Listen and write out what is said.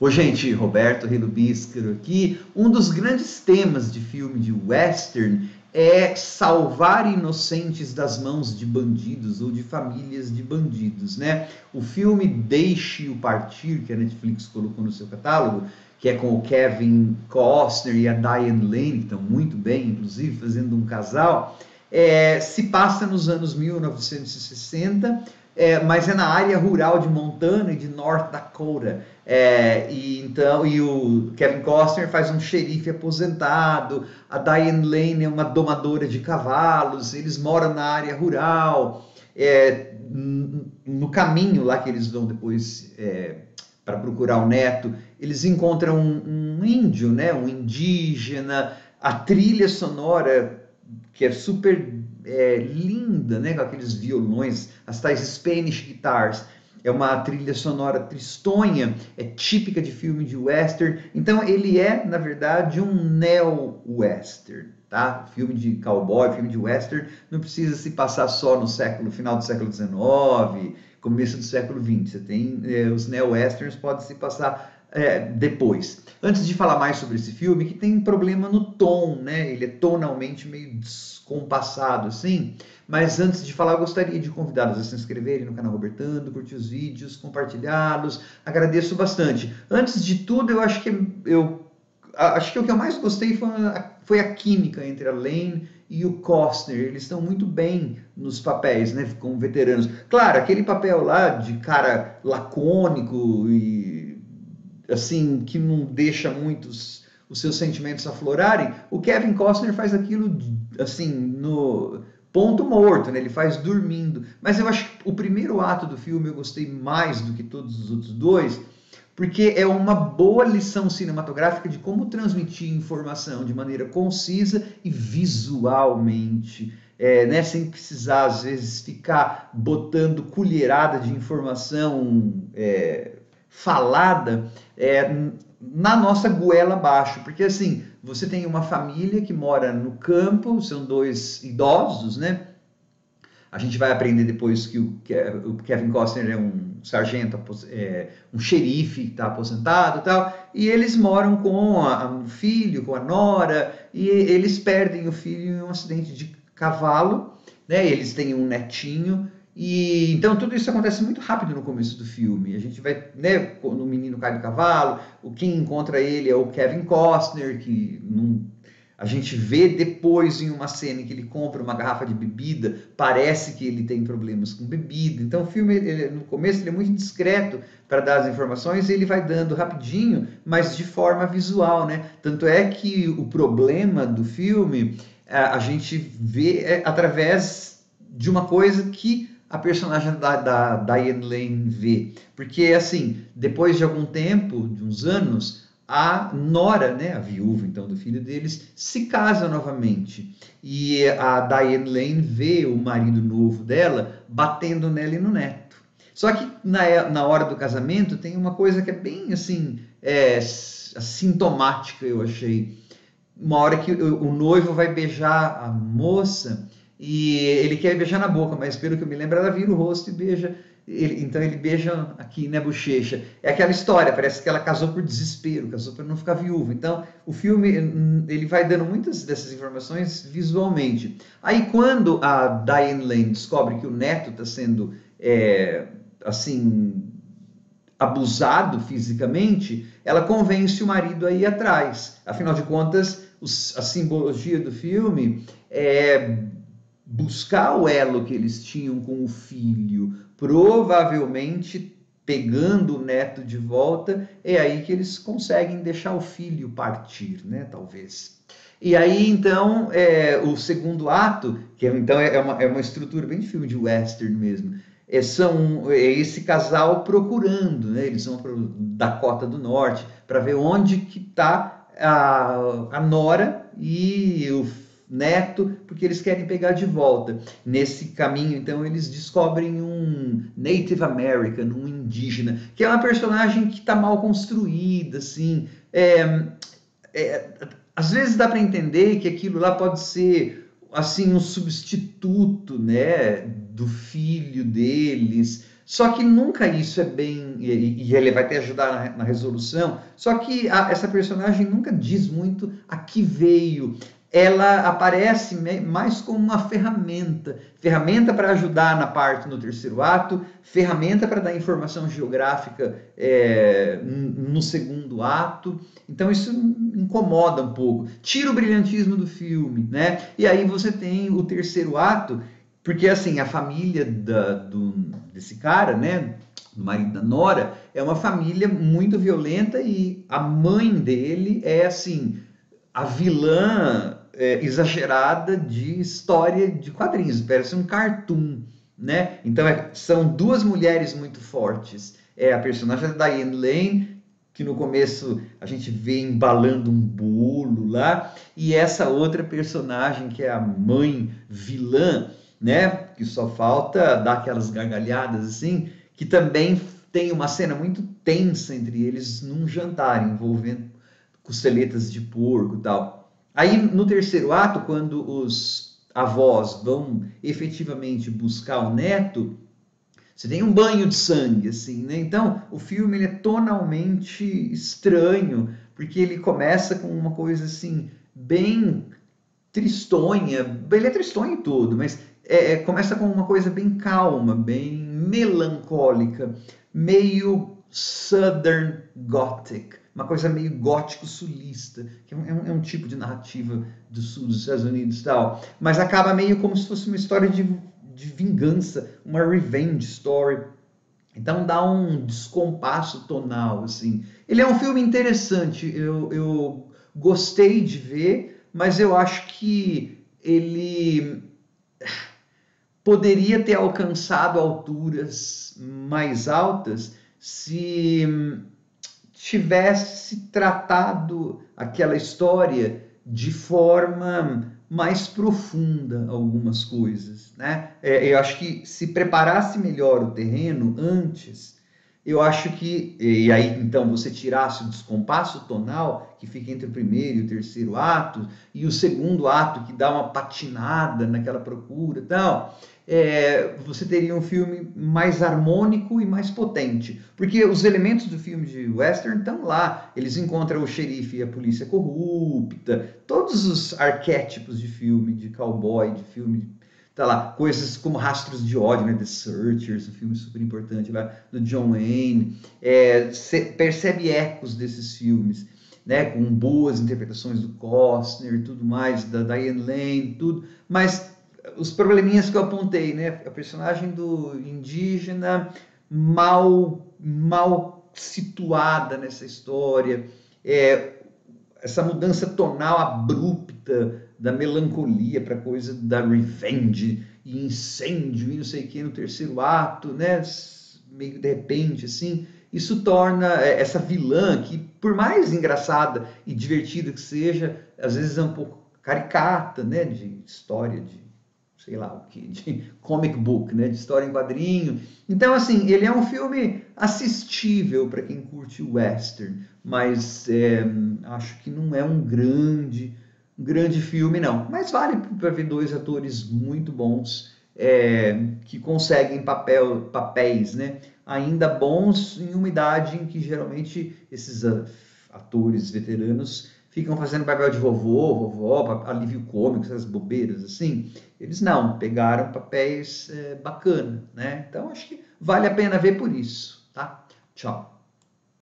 Ô, gente, Roberto Rei do Bíscaro aqui. Um dos grandes temas de filme de western é salvar inocentes das mãos de bandidos ou de famílias de bandidos, né? O filme Deixe-o Partir, que a Netflix colocou no seu catálogo, que é com o Kevin Costner e a Diane Lane, que estão muito bem, inclusive, fazendo um casal, se passa nos anos 1960, mas é na área rural de Montana e de North Dakota. E o Kevin Costner faz um xerife aposentado, a Diane Lane é uma domadora de cavalos, eles moram na área rural. No caminho lá que eles vão depois para procurar o neto, eles encontram um índio, né, um indígena. A trilha sonora que é super linda, né, com aqueles violões, as tais Spanish guitars. É uma trilha sonora tristonha, é típica de filme de western. Então ele é, na verdade, um neo-western, tá? Filme de cowboy, filme de western, não precisa se passar só no final do século XIX, começo do século XX. Você tem os neo-westerns, pode se passar depois. Antes de falar mais sobre esse filme, que tem problema no tom, né? Ele é tonalmente meio descompassado, assim. Mas antes de falar, eu gostaria de convidá-los a se inscreverem no canal Robertando, curtir os vídeos, compartilhá-los. Agradeço bastante. Antes de tudo, eu acho que o que eu mais gostei foi a química entre a Lane e o Costner. Eles estão muito bem nos papéis, né, como veteranos. Claro, aquele papel lá de cara lacônico e assim que não deixa muitos os seus sentimentos aflorarem, o Kevin Costner faz aquilo assim no ponto morto, né? Ele faz dormindo. Mas eu acho que o primeiro ato do filme eu gostei mais do que todos os outros dois, porque é uma boa lição cinematográfica de como transmitir informação de maneira concisa e visualmente, né, sem precisar, às vezes, ficar botando colherada de informação falada na nossa goela abaixo. Porque, assim, você tem uma família que mora no campo, são dois idosos, né? A gente vai aprender depois que o Kevin Costner é um sargento, um xerife que está aposentado e tal, e eles moram com o filho, com a nora, e eles perdem o filho em um acidente de cavalo, né? Eles têm um netinho, e então tudo isso acontece muito rápido no começo do filme. A gente vai, né, quando o menino cai do cavalo, quem encontra ele é o Kevin Costner, que não. A gente vê depois em uma cena em que ele compra uma garrafa de bebida, parece que ele tem problemas com bebida. Então o filme, no começo, ele é muito discreto para dar as informações, e ele vai dando rapidinho, mas de forma visual, né? Tanto é que o problema do filme a gente vê através de uma coisa que a personagem da Diane Lane vê. Porque, assim, depois de algum tempo, de uns anos, a nora, né, a viúva então do filho deles, se casa novamente. E a Diane Lane vê o marido novo dela batendo nela e no neto. Só que na hora do casamento tem uma coisa que é bem assim, sintomática, eu achei. Uma hora que o noivo vai beijar a moça e ele quer beijar na boca, mas pelo que eu me lembro, ela vira o rosto e beija. Então ele beija aqui na bochecha. É aquela história, parece que ela casou por desespero, casou para não ficar viúva. Então o filme ele vai dando muitas dessas informações visualmente. Aí quando a Diane Lane descobre que o neto está sendo assim abusado fisicamente, ela convence o marido a ir atrás. Afinal de contas, a simbologia do filme é buscar o elo que eles tinham com o filho, provavelmente pegando o neto de volta, é aí que eles conseguem deixar o filho partir, né? Talvez. E aí, então, o segundo ato, que então é uma estrutura bem de filme de western mesmo, é esse casal procurando, né? Eles vão para Dakota do Norte para ver onde que está a nora e o neto, porque eles querem pegar de volta. Nesse caminho, então, eles descobrem um Native American, um indígena, que é uma personagem que está mal construída, assim. Às vezes dá para entender que aquilo lá pode ser assim um substituto, né, do filho deles, Só que nunca isso é bem... E ele vai te ajudar na resolução. Só que essa personagem nunca diz muito a que veio. Ela aparece mais como uma ferramenta. Ferramenta para ajudar na parte no terceiro ato, ferramenta para dar informação geográfica no segundo ato. Então isso incomoda um pouco. Tira o brilhantismo do filme, né? E aí você tem o terceiro ato, porque assim, a família desse cara, né? Do marido da Nora, é uma família muito violenta e a mãe dele é assim, a vilã exagerada de história de quadrinhos, parece um cartoon, né? Então são duas mulheres muito fortes. É a personagem da Diane Lane, que no começo a gente vê embalando um bolo lá, e essa outra personagem que é a mãe vilã, né? Que só falta dar aquelas gargalhadas assim, que também tem uma cena muito tensa entre eles num jantar envolvendo costeletas de porco e tal. Aí no terceiro ato, quando os avós vão efetivamente buscar o neto, você tem um banho de sangue, assim, né? Então, o filme ele é tonalmente estranho, porque ele começa com uma coisa, assim, bem tristonha. Ele é tristonho em tudo, mas começa com uma coisa bem calma, bem melancólica, meio Southern Gothic, uma coisa meio gótico sulista, que é um tipo de narrativa do sul dos Estados Unidos e tal, mas acaba meio como se fosse uma história de vingança, uma revenge story. Então dá um descompasso tonal, assim. Ele é um filme interessante, eu gostei de ver, mas eu acho que ele poderia ter alcançado alturas mais altas se tivesse tratado aquela história de forma mais profunda, algumas coisas, né? Eu acho que se preparasse melhor o terreno antes, eu acho que, e aí então você tirasse o descompasso tonal que fica entre o primeiro e o terceiro ato, e o segundo ato que dá uma patinada naquela procura e tal, você teria um filme mais harmônico e mais potente. Porque os elementos do filme de western estão lá. Eles encontram o xerife e a polícia corrupta, todos os arquétipos de filme, de cowboy, de filme... Tá lá, coisas como Rastros de Ódio, né? The Searchers, um filme super importante lá, do John Wayne. Você percebe ecos desses filmes, né? Com boas interpretações do Costner e tudo mais, da Diane Lane, tudo. Mas os probleminhas que eu apontei, né? A personagem do indígena mal situada nessa história, essa mudança tonal abrupta da melancolia para coisa da revenge e incêndio e não sei o que no terceiro ato, né? Meio de repente, assim, isso torna essa vilã, que por mais engraçada e divertida que seja, às vezes é um pouco caricata, né? De história de sei lá o que, de comic book, né, de história em quadrinho. Então, assim, ele é um filme assistível para quem curte western, mas acho que não é um grande filme, não. Mas vale para ver dois atores muito bons que conseguem papéis, né, ainda bons em uma idade em que geralmente esses atores veteranos ficam fazendo papel de vovó, alívio cômico, essas bobeiras assim. Eles não, pegaram papéis bacana, né? Então acho que vale a pena ver por isso, tá? Tchau.